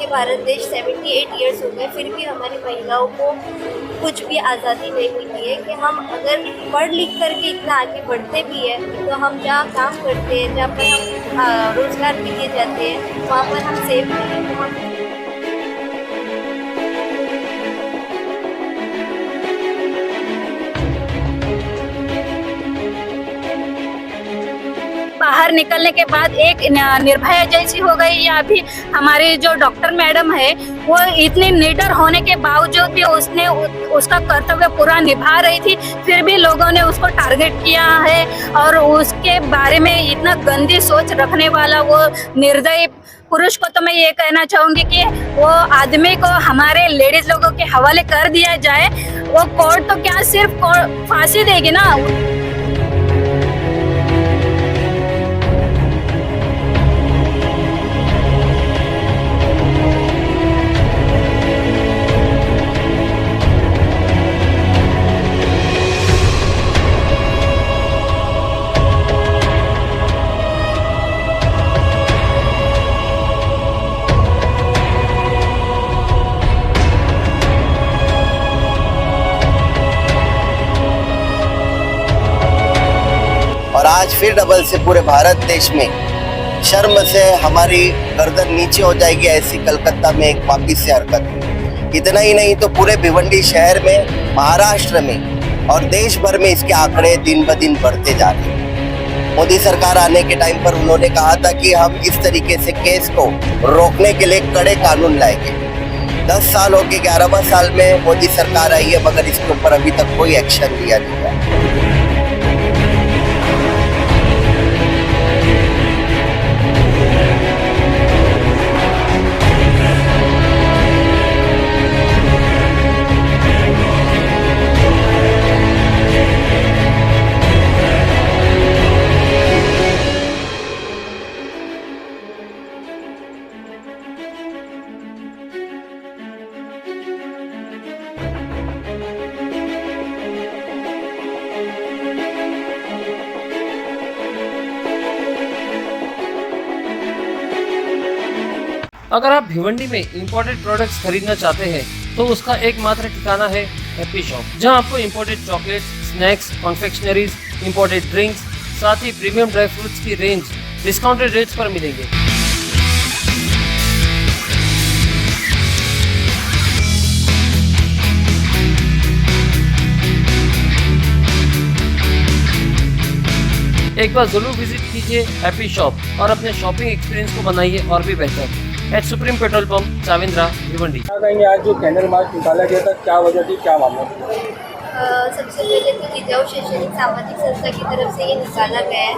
करके भारत देश 78 ईयर्स हो गए, फिर भी हमारी महिलाओं को कुछ भी आज़ादी नहीं मिली है कि हम अगर पढ़ लिख करके इतना आगे बढ़ते भी है तो हम जहाँ काम करते हैं, जहाँ पर हम रोज़गार भी दिए जाते हैं, वहाँ पर हम सेफ नहीं हैं। तो हम बाहर निकलने के बाद एक निर्भया जैसी हो गई, या अभी हमारी जो डॉक्टर मैडम है वो इतनी निडर होने के बावजूद भी उसने उसका कर्तव्य पूरा निभा रही थी, फिर भी लोगों ने उसको टारगेट किया है। और उसके बारे में इतना गंदी सोच रखने वाला वो निर्दयी पुरुष को तो मैं ये कहना चाहूंगी कि वो आदमी को हमारे लेडीज लोगों के हवाले कर दिया जाए। वो कोर्ट तो क्या सिर्फ फांसी देगी ना। और आज फिर डबल से पूरे भारत देश में शर्म से हमारी गर्दन नीचे हो जाएगी, ऐसी कलकत्ता में एक वापिस से हरकत। इतना ही नहीं तो पूरे भिवंडी शहर में, महाराष्ट्र में और देश भर में इसके आंकड़े दिन ब दिन बढ़ते जा रहे हैं। मोदी सरकार आने के टाइम पर उन्होंने कहा था कि हम इस तरीके से केस को रोकने के लिए कड़े कानून लाएंगे। 10 साल हो गए, 11वां साल में मोदी सरकार आई है, मगर इसके ऊपर अभी तक कोई एक्शन लिया नहीं गया। अगर आप भिवंडी में इंपोर्टेड प्रोडक्ट्स खरीदना चाहते हैं तो उसका एकमात्र ठिकाना है हैप्पी शॉप, जहां आपको imported chocolates, snacks, confectioneries, imported drinks, साथ ही प्रीमियम ड्राई फ्रूट्स की रेंज डिस्काउंटेड रेट्स पर मिलेंगे। एक बार जरूर विजिट कीजिए हैप्पी शॉप और अपने शॉपिंग एक्सपीरियंस को बनाइए और भी बेहतर। At Supreme petrol pump, Chavindra, Bhiwandi. क्या कहेंगे, आज जो कैंडल मार्च निकाला गया था, क्या वजह थी, क्या मामला था? सबसे पहले तो जिजाऊ शैक्षणिक सामाजिक संस्था की तरफ से ये निकाला गया है।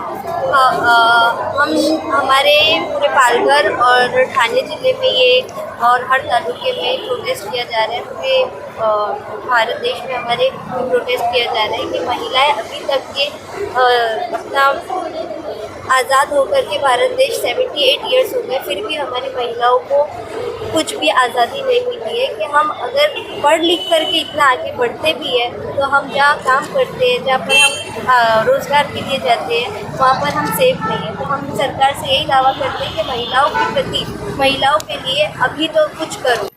हम हमारे पूरे पालघर और ठाणे जिले में ये और हर तालुके में प्रोटेस्ट किया जा रहा है। पूरे भारत देश में हमारे प्रोटेस्ट किया जा रहा है कि महिलाएं अभी तक के अपना आज़ाद होकर के भारत देश 78 ईयर्स हो गए, फिर भी हमारी महिलाओं को कुछ भी आज़ादी नहीं मिली है कि हम अगर पढ़ लिख करके इतना आगे बढ़ते भी है तो हम जहाँ काम करते हैं, जहाँ पर हम रोज़गार भी दिए जाते हैं, वहाँ पर हम सेफ नहीं हैं। तो हम सरकार से यही दावा करते हैं कि महिलाओं के प्रति, महिलाओं के लिए अभी तो कुछ करो,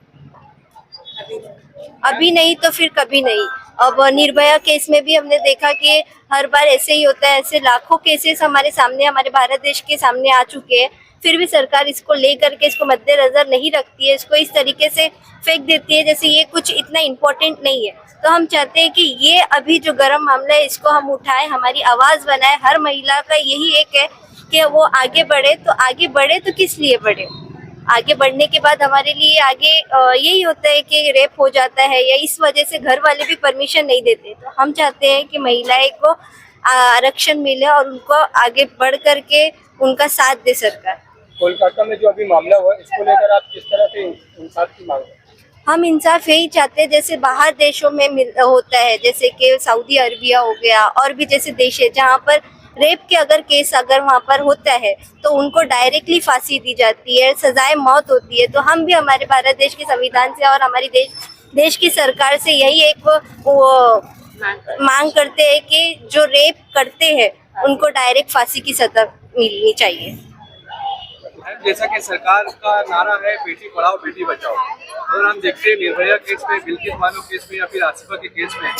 अभी नहीं तो फिर कभी नहीं। अब निर्भया केस में भी हमने देखा कि हर बार ऐसे ही होता है, ऐसे लाखों केसेस हमारे सामने, हमारे भारत देश के सामने आ चुके हैं, फिर भी सरकार इसको लेकर के इसको मद्देनजर नहीं रखती है, इसको इस तरीके से फेंक देती है जैसे ये कुछ इतना इम्पोर्टेंट नहीं है। तो हम चाहते हैं कि ये अभी जो गर्म मामला है इसको हम उठाएं, हमारी आवाज़ बनाएं। हर महिला का यही एक है कि वो आगे बढ़े, तो आगे बढ़े तो किस लिए बढ़े? आगे बढ़ने के बाद हमारे लिए आगे यही होता है कि रेप हो जाता है, या इस वजह से घर वाले भी परमिशन नहीं देते। तो हम चाहते हैं कि महिलाएं को आरक्षण मिले और उनको आगे बढ़ करके उनका साथ दे सरकार। कोलकाता में जो अभी मामला हुआ, इसको लेकर आप किस तरह से इंसाफ की मांग करते हैं? हम इंसाफ यही चाहते हैं जैसे बाहर देशों में होता है, जैसे कि सऊदी अरबिया हो गया, और भी जैसे देश है जहाँ पर रेप के अगर केस अगर वहाँ पर होता है तो उनको डायरेक्टली फांसी दी जाती है, सजाए मौत होती है। तो हम भी हमारे भारत देश के संविधान से और हमारी देश की सरकार से यही एक वो मांग करते हैं कि जो रेप करते हैं उनको डायरेक्ट फांसी की सजा मिलनी चाहिए। जैसा कि सरकार का नारा है बेटी पढ़ाओ बेटी बचाओ, और हम देखते हैं निर्भया केस में, बिल्किस बानो केस में या फिर आसिफा के केस में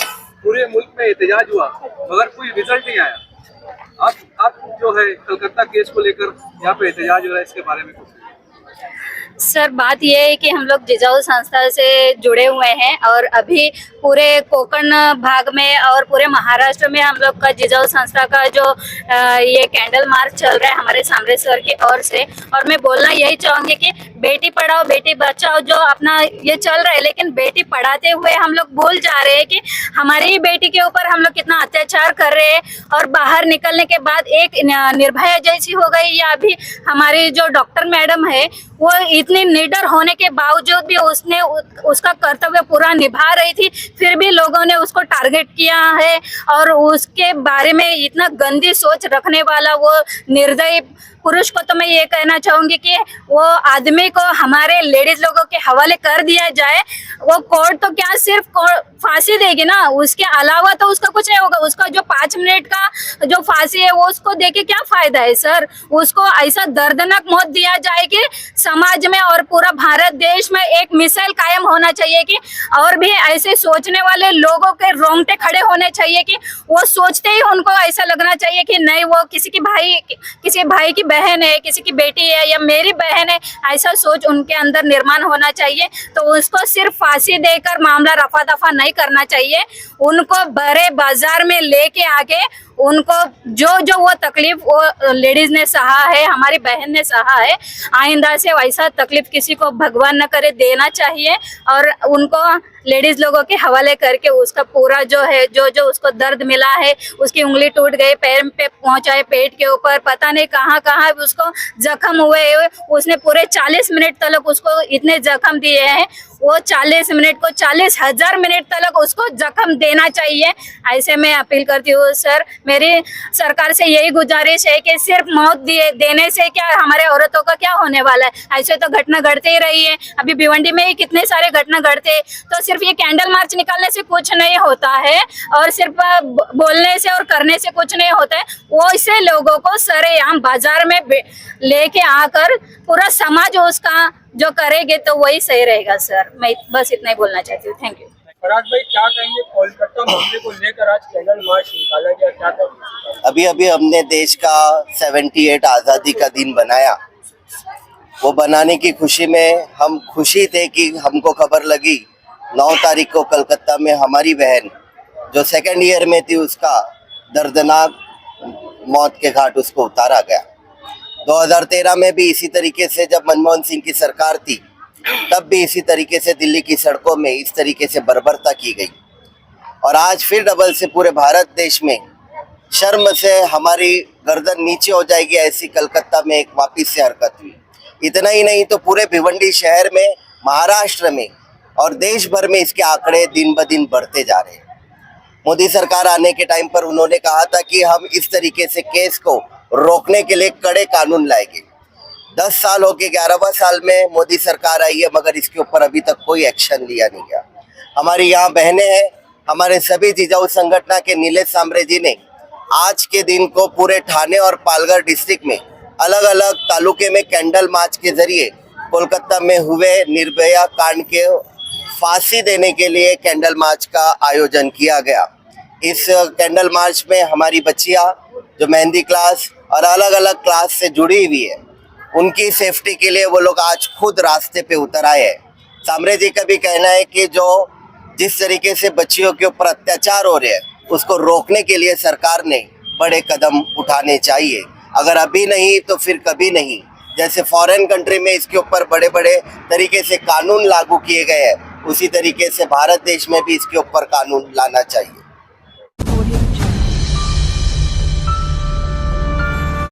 पूरे मुल्क में एहतजाज हुआ मगर कोई रिजल्ट नहीं आया। आप जो है कलकत्ता केस को लेकर यहाँ पे एहतजाज हो रहा है, इसके बारे में कुछ? सर बात यह है कि हम लोग जिजाऊ संस्था से जुड़े हुए हैं और अभी पूरे कोकण भाग में और पूरे महाराष्ट्र में हम लोग का जिजाऊ संस्था का जो ये कैंडल मार्च चल रहा है हमारे सामरे सर की ओर से। और मैं बोलना यही चाहूंगी कि बेटी पढ़ाओ बेटी बचाओ जो अपना ये चल रहा है, लेकिन बेटी पढ़ाते हुए हम लोग भूल जा रहे हैं कि हमारी ही बेटी के ऊपर हम लोग कितना अत्याचार कर रहे हैं। और बाहर निकलने के बाद एक निर्भया जैसी हो गई, या अभी हमारी जो डॉक्टर मैडम है वो इतनी निडर होने के बावजूद भी उसने उसका कर्तव्य पूरा निभा रही थी, फिर भी लोगों ने उसको टारगेट किया है। और उसके बारे में इतना गंदी सोच रखने वाला वो निर्दयी पुरुष को तो मैं ये कहना चाहूंगी कि वो आदमी को हमारे लेडीज लोगों के हवाले कर दिया जाए। वो कोर्ट तो क्या सिर्फ फांसी देगी ना, उसके अलावा तो उसका कुछ नहीं होगा। उसका जो 5 मिनट का जो फांसी है वो उसको देके क्या फायदा है सर? उसको ऐसा दर्दनाक मौत दिया जाए कि समाज में और पूरा भारत देश में एक मिसाइल कायम होना चाहिए कि और भी ऐसे सोचने वाले लोगों के रोंगटे खड़े होने चाहिए कि वो सोचते ही उनको ऐसा लगना चाहिए कि नहीं वो किसी भाई की बहन है, किसी की बेटी है या मेरी बहन है, ऐसा सोच उनके अंदर निर्माण होना चाहिए। तो उसको सिर्फ फांसी देकर मामला रफा दफा नहीं करना चाहिए, उनको बड़े बाजार में लेके आके उनको जो वो तकलीफ वो लेडीज ने सहा है, हमारी बहन ने सहा है, आइंदा से वैसा तकलीफ किसी को भगवान न करे देना चाहिए। और उनको लेडीज लोगों के हवाले करके उसका पूरा जो है जो उसको दर्द मिला है, उसकी उंगली टूट गई, पैर पे पहुंचा है, पेट के ऊपर पता नहीं कहाँ उसको जख्म हुए, उसने पूरे 40 मिनट तक उसको इतने जख्म दिए हैं। वो 40 मिनट को 40,000 मिनट तक उसको जख्म देना चाहिए। ऐसे मैं अपील करती हूँ सर, मेरी सरकार से यही गुजारिश है कि सिर्फ मौत देने से क्या हमारे औरतों का क्या होने वाला है? ऐसे तो घटना घटते ही रही है, अभी भिवंडी में ही कितने सारे घटना घटते। तो सिर्फ ये कैंडल मार्च निकालने से कुछ नहीं होता है और सिर्फ बोलने से और करने से कुछ नहीं होता है। वो इसे लोगों को सरेआम बाजार में लेके आकर पूरा समाज उसका जो करेंगे तो वही सही रहेगा सर। मैं बस इतना ही बोलना चाहती हूँ। Thank you. फराज भाई क्या कहेंगे कोलकाता मामले को लेकर? आज कैंडल मार्च निकाला गया, क्या कहेंगे? अभी हमने देश का 78 आज़ादी का दिन बनाया। वो बनाने की खुशी में हम खुशी थे कि हमको खबर लगी 9 तारीख को कलकत्ता में हमारी बहन जो 2nd ईयर में थी उसका दर्दनाक मौत के घाट उसको उतारा गया। 2013 में भी इसी तरीके से जब मनमोहन सिंह की सरकार थी तब भी इसी तरीके से दिल्ली की सड़कों में इस तरीके से बर्बरता की गई। और आज फिर डबल से पूरे भारत देश में शर्म से हमारी गर्दन नीचे हो जाएगी ऐसी कलकत्ता में एक वापिस से हरकत हुई। इतना ही नहीं तो पूरे भिवंडी शहर में, महाराष्ट्र में और देश भर में इसके आंकड़े दिन ब दिन बढ़ते जा रहे हैं। मोदी सरकार आने के टाइम पर उन्होंने कहा था कि हम इस तरीके से केस को रोकने के लिए कड़े कानून लाएंगे। 10 साल हो गए, 11वां साल में मोदी सरकार आई है मगर इसके ऊपर अभी तक कोई एक्शन लिया नहीं गया। हमारी यहाँ बहनें हैं, हमारे सभी जिजाऊ संगठन के नीलेश सांबरे जी ने आज के दिन को पूरे ठाणे और पालघर डिस्ट्रिक्ट में अलग अलग तालुके में कैंडल मार्च के जरिए कोलकाता में हुए निर्भया कांड के फांसी देने के लिए कैंडल मार्च का आयोजन किया गया। इस कैंडल मार्च में हमारी बच्चियां जो मेहंदी क्लास और अलग अलग क्लास से जुड़ी हुई है, उनकी सेफ्टी के लिए वो लोग आज खुद रास्ते पे उतर आए हैं। सांबरे जी का भी कहना है कि जो जिस तरीके से बच्चियों के ऊपर अत्याचार हो रहे हैं उसको रोकने के लिए सरकार ने बड़े कदम उठाने चाहिए। अगर अभी नहीं तो फिर कभी नहीं। जैसे फॉरेन कंट्री में इसके ऊपर बड़े बड़े तरीके से कानून लागू किए गए हैं, उसी तरीके से भारत देश में भी इसके ऊपर कानून लाना चाहिए।